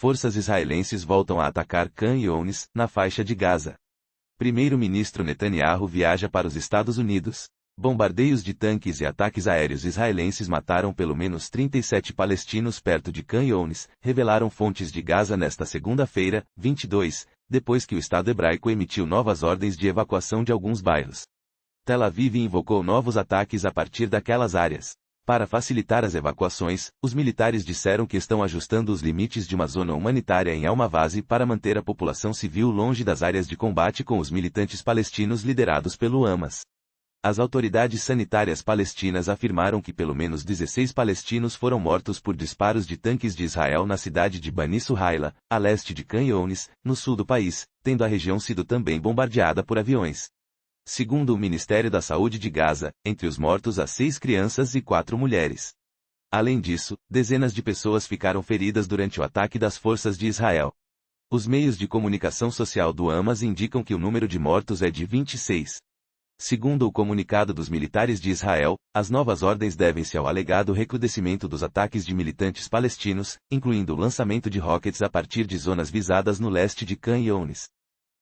Forças israelenses voltam a atacar Khan Younis, na faixa de Gaza. Primeiro-ministro Netanyahu viaja para os Estados Unidos. Bombardeios de tanques e ataques aéreos israelenses mataram pelo menos 37 palestinos perto de Khan Younis, revelaram fontes de Gaza nesta segunda-feira, 22, depois que o Estado hebraico emitiu novas ordens de evacuação de alguns bairros. Tel Aviv invocou novos ataques a partir daquelas áreas. Para facilitar as evacuações, os militares disseram que estão ajustando os limites de uma zona humanitária em Al-Mawasi para manter a população civil longe das áreas de combate com os militantes palestinos liderados pelo Hamas. As autoridades sanitárias palestinas afirmaram que pelo menos 16 palestinos foram mortos por disparos de tanques de Israel na cidade de Bani Suhaila, a leste de Khan Younis, no sul do país, tendo a região sido também bombardeada por aviões. Segundo o Ministério da Saúde de Gaza, entre os mortos há 6 crianças e 4 mulheres. Além disso, dezenas de pessoas ficaram feridas durante o ataque das forças de Israel. Os meios de comunicação social do Hamas indicam que o número de mortos é de 26. Segundo o comunicado dos militares de Israel, as novas ordens devem-se ao alegado recrudescimento dos ataques de militantes palestinos, incluindo o lançamento de rockets a partir de zonas visadas no leste de Khan Younis.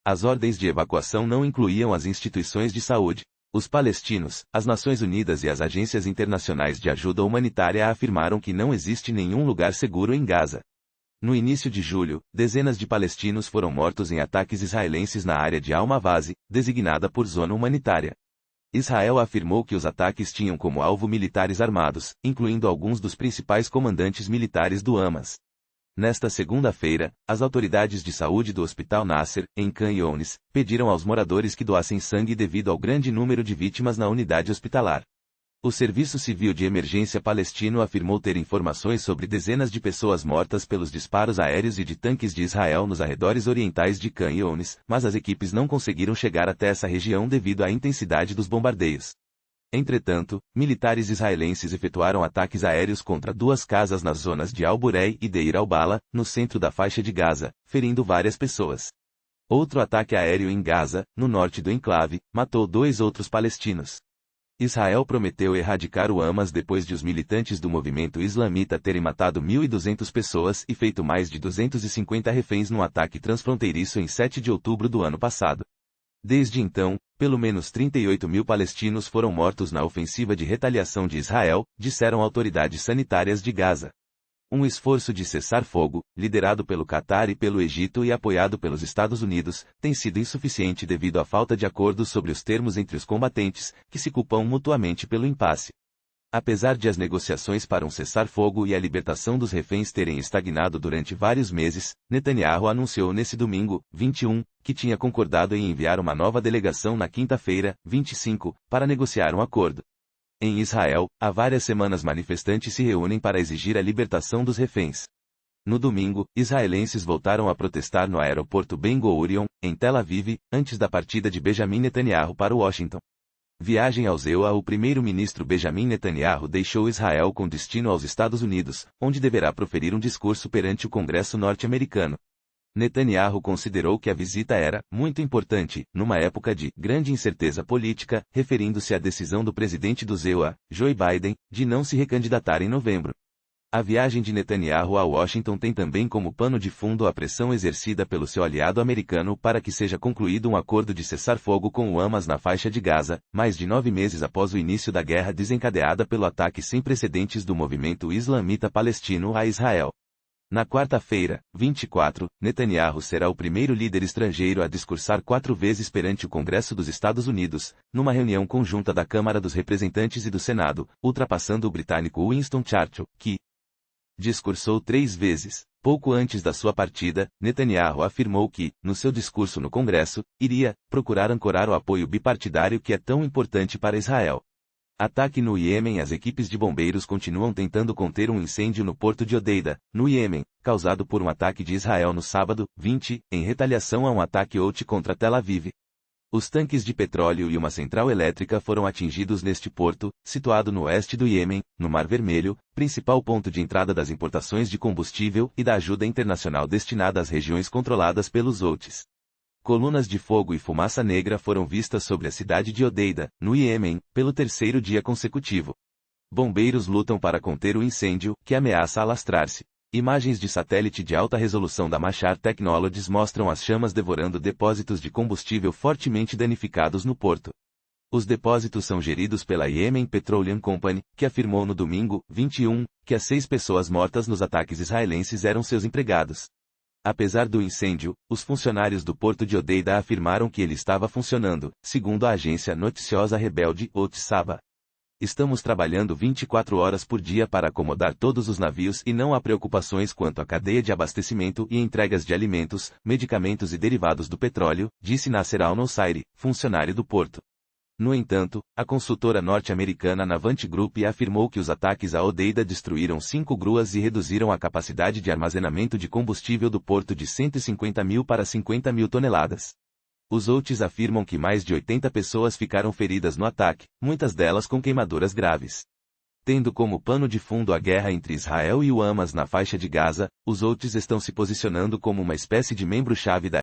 As ordens de evacuação não incluíam as instituições de saúde. Os palestinos, as Nações Unidas e as agências internacionais de ajuda humanitária afirmaram que não existe nenhum lugar seguro em Gaza. No início de julho, dezenas de palestinos foram mortos em ataques israelenses na área de Al-Mawasi, designada por zona humanitária. Israel afirmou que os ataques tinham como alvo militares armados, incluindo alguns dos principais comandantes militares do Hamas. Nesta segunda-feira, as autoridades de saúde do Hospital Nasser, em Khan Younis, pediram aos moradores que doassem sangue devido ao grande número de vítimas na unidade hospitalar. O Serviço Civil de Emergência palestino afirmou ter informações sobre dezenas de pessoas mortas pelos disparos aéreos e de tanques de Israel nos arredores orientais de Khan Younis, mas as equipes não conseguiram chegar até essa região devido à intensidade dos bombardeios. Entretanto, militares israelenses efetuaram ataques aéreos contra 2 casas nas zonas de Al-Burei e Deir al-Bala, no centro da faixa de Gaza, ferindo várias pessoas. Outro ataque aéreo em Gaza, no norte do enclave, matou 2 outros palestinos. Israel prometeu erradicar o Hamas depois de os militantes do movimento islamita terem matado 1.200 pessoas e feito mais de 250 reféns num ataque transfronteiriço em 7 de outubro do ano passado. Desde então, pelo menos 38 mil palestinos foram mortos na ofensiva de retaliação de Israel, disseram autoridades sanitárias de Gaza. Um esforço de cessar-fogo, liderado pelo Catar e pelo Egito e apoiado pelos Estados Unidos, tem sido insuficiente devido à falta de acordo sobre os termos entre os combatentes, que se culpam mutuamente pelo impasse. Apesar de as negociações para um cessar-fogo e a libertação dos reféns terem estagnado durante vários meses, Netanyahu anunciou nesse domingo, 21, que tinha concordado em enviar uma nova delegação na quinta-feira, 25, para negociar um acordo. Em Israel, há várias semanas manifestantes se reúnem para exigir a libertação dos reféns. No domingo, israelenses voltaram a protestar no aeroporto Ben Gurion, em Tel Aviv, antes da partida de Benjamin Netanyahu para Washington. Viagem ao ZEUA. O primeiro-ministro Benjamin Netanyahu deixou Israel com destino aos Estados Unidos, onde deverá proferir um discurso perante o Congresso norte-americano. Netanyahu considerou que a visita era muito importante, numa época de grande incerteza política, referindo-se à decisão do presidente do ZEUA, Joe Biden, de não se recandidatar em novembro. A viagem de Netanyahu a Washington tem também como pano de fundo a pressão exercida pelo seu aliado americano para que seja concluído um acordo de cessar-fogo com o Hamas na faixa de Gaza, mais de 9 meses após o início da guerra desencadeada pelo ataque sem precedentes do movimento islamita palestino a Israel. Na quarta-feira, 24, Netanyahu será o primeiro líder estrangeiro a discursar 4 vezes perante o Congresso dos Estados Unidos, numa reunião conjunta da Câmara dos Representantes e do Senado, ultrapassando o britânico Winston Churchill, que discursou 3 vezes. Pouco antes da sua partida, Netanyahu afirmou que, no seu discurso no Congresso, iria procurar ancorar o apoio bipartidário que é tão importante para Israel. Ataque no Iêmen. As equipes de bombeiros continuam tentando conter um incêndio no porto de Hodeida, no Iêmen, causado por um ataque de Israel no sábado, 20, em retaliação a um ataque Houthi contra Tel Aviv. Os tanques de petróleo e uma central elétrica foram atingidos neste porto, situado no oeste do Iêmen, no Mar Vermelho, principal ponto de entrada das importações de combustível e da ajuda internacional destinada às regiões controladas pelos Houthis. Colunas de fogo e fumaça negra foram vistas sobre a cidade de Hodeida, no Iêmen, pelo 3º dia consecutivo. Bombeiros lutam para conter o incêndio, que ameaça alastrar-se. Imagens de satélite de alta resolução da Machar Technologies mostram as chamas devorando depósitos de combustível fortemente danificados no porto. Os depósitos são geridos pela Yemen Petroleum Company, que afirmou no domingo, 21, que as 6 pessoas mortas nos ataques israelenses eram seus empregados. Apesar do incêndio, os funcionários do porto de Hodeida afirmaram que ele estava funcionando, segundo a agência noticiosa rebelde Hot Saba. Estamos trabalhando 24 horas por dia para acomodar todos os navios e não há preocupações quanto à cadeia de abastecimento e entregas de alimentos, medicamentos e derivados do petróleo, disse Nasser Al-Nusayri, funcionário do porto. No entanto, a consultora norte-americana Navant Group afirmou que os ataques a Hodeida destruíram 5 gruas e reduziram a capacidade de armazenamento de combustível do porto de 150 mil para 50 mil toneladas. Os Houthis afirmam que mais de 80 pessoas ficaram feridas no ataque, muitas delas com queimaduras graves. Tendo como pano de fundo a guerra entre Israel e o Hamas na faixa de Gaza, os Houthis estão se posicionando como uma espécie de membro-chave da